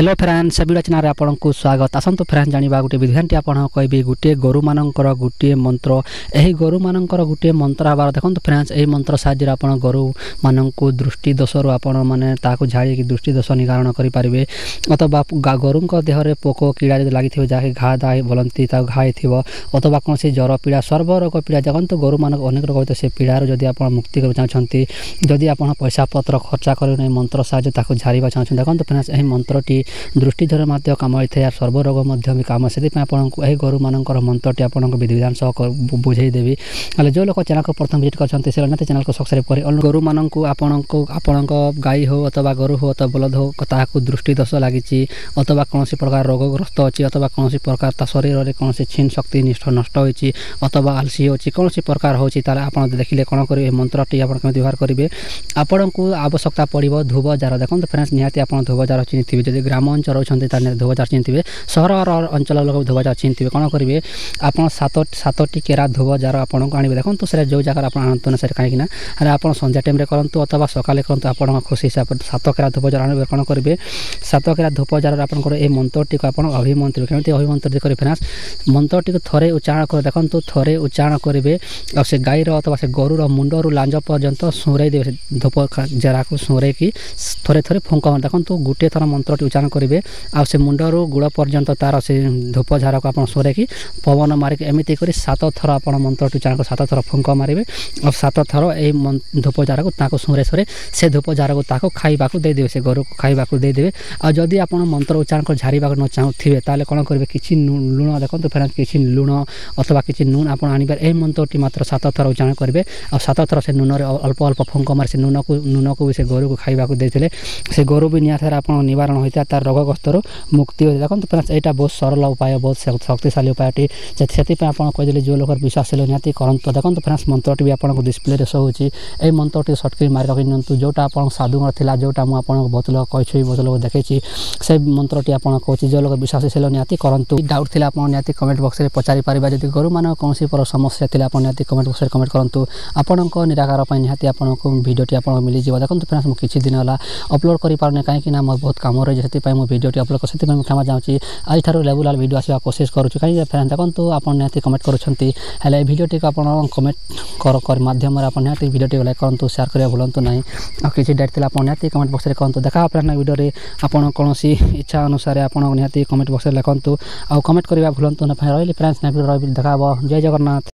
Hello friends video channel आपको स्वागत आसतु friends जाना गोटे विधानटी आप कहि गोटे गोरु मानकर गोटे मंत्र यही गोरु मानकर गोटे मंत्र आवार देखो फ्रेंड्स यही मंत्र साहाय्य आप गोरु मानक दृष्टि दोषर आपण मैंने झाड़ी दृष्टि दोष निवारण करेंगे अथवा गोरुंक देहरे पोक कीड़ा जब लगी जहाँकि घा दा बोलती घाई थी अथवा कौन जर पीड़ा सर्वरोग पीड़ा देखो गोरु मानक अनेक रोग से पीड़ार जदि आप मुक्ति करना चाहते जदि आप पैसा पत्र खर्चा कर मंत्र साहाय्य झाड़ा चाहते देखो फ्रेंड्स यही मंत्रटी दृष्टि धर मध्य काम होता है सर्वरोग भी काम से यही गोरु मानकर मंत्रटी आप विधि विधान सह बुझेदेवी हेल्ले जो लोग चैनल को प्रथम विजिट करते चैनल को सब्सक्राइब करें गोरु मानक आपण गाई हो अथवा गोरु हो अथवा बलद हो ताकू दृष्टि दोष लगी अथवा कौन प्रकार रोगग्रस्त अच्छी अथवा कौन प्रकार शरीर में कौन छीन शक्ति नष्ट होती अथवा आलसी होती कौन प्रकार होती आप देखिले कौन करेंगे मंत्रटी आप व्यवहार करेंगे आपण को आवश्यकता पड़ो धूप जार देखो फ्रेंड्स निहाती आप धूप जार चिन्ह जब ग्राम अंचल रही धूप जार चिन्ह सहर अंचल लोग धूप जार चिन्ह कौन करेंगे आप सातटी केरा धूप जार आपको आने देखो तो जो जगह आप आनतु ना कहीं आप संध्या टाइम करूँ अथवा सकाले करूँ आप खुशी हिसाब से 7 केरा धूप जार आने कौन करेंगे 7 केरा धूप जार आपंकर ये मंत्रटी को आप अभिमंत्रित कमी अभिमंत्रित करें फ्रेंड्स मंत्रटी को थोड़े उच्चारण कर देखो थोड़े उच्चारण करेंगे और से गाईर अथवा से गोरुर मुंडरू लांज पर्यंत सुरे देवे धूप जरा को सुरे की थोड़े थोड़े फुंक देखो गोटे थर मंत्रटी उच्चारण करेंगे आ से मुंडरू गुड़ पर्यंत तार से धूप झारा को आप सुरे की पवन मारिक एमती कर 7 थर आप मंत्रटी उच्चारण को 7 थर फुंक मारे और 7 थर ये धूप झारा को सुरे सुरे से धूप झारा को खाइबा देदेवे से गोरु को खाइबा देदेवे और जदि आप मंत्र उच्चारण कर झाड़ा न चाहूे ताले कौन करेंगे कि लुण देखो फ्रेंड्स कि लुण अथवा कि नून आप आनबार यही मंत्रटी मात्र 7 थर उच्चारण करेंगे और 7 थर से नून अल्प अल्प फुंक मारे से नून को भी से गोरु को खाइबा देते से गोरु भी निहत आप निवारण होता है तार रोगग्रस्त मुक्ति होता देखो फ्रेंड्स यहाँ बहुत सरल उपाय बहुत शक्तिशाली उपायटी से आप कहीदेले जो लोग विश्वास निहती करते देखो फ्रेंड्स मंत्रटी भी आपको डिस्प्ले शो होची यही मंत्रटी सर्टकट मारि रखी नियंतु जोटा आप साधुगण था जोटा मुझे बहुत लोग कही बहुत लोग देखी से मंत्रटी आप कहूँ जो लोग विश्वासशील निहती करूँ डाउट थी आप निहती कमेंट बक्स में पचारि पारे जब गोरु मान कौन पर समस्या थी आप निहती कमेंट बक्स में कमेंट करूँ आपंक निराकार निहती आपको भिडियोटी आप मिल जाए देखो फ्रेंड्स मुझे किसी दिन है अपलोड कर पारे कहीं मोर बहुत कम रही है भिडियोटी अपलोड कर क्षमा चाहूँगी आज रेगुलर भिडियो आसवा कोशिश करुँच कहीं फ्रेंड्स देखो आप निहती कमेंट करें भिडियोटी को आप कमेंट माध्यम आप निहती भिडियोटी लाइक करूँ शेयर करा भूलु ना आ किसी डेट थी आप निहती कमेंट बक्स में कहूँ देखा फ्रेंड्स भिडियो आपड़ कौन इच्छा अनुसार आप निहती कमेंट बक्स में लिखूँ आ कमेंट करवा भूलु ना रही फ्रेंड्स देखा जय जगन्नाथ।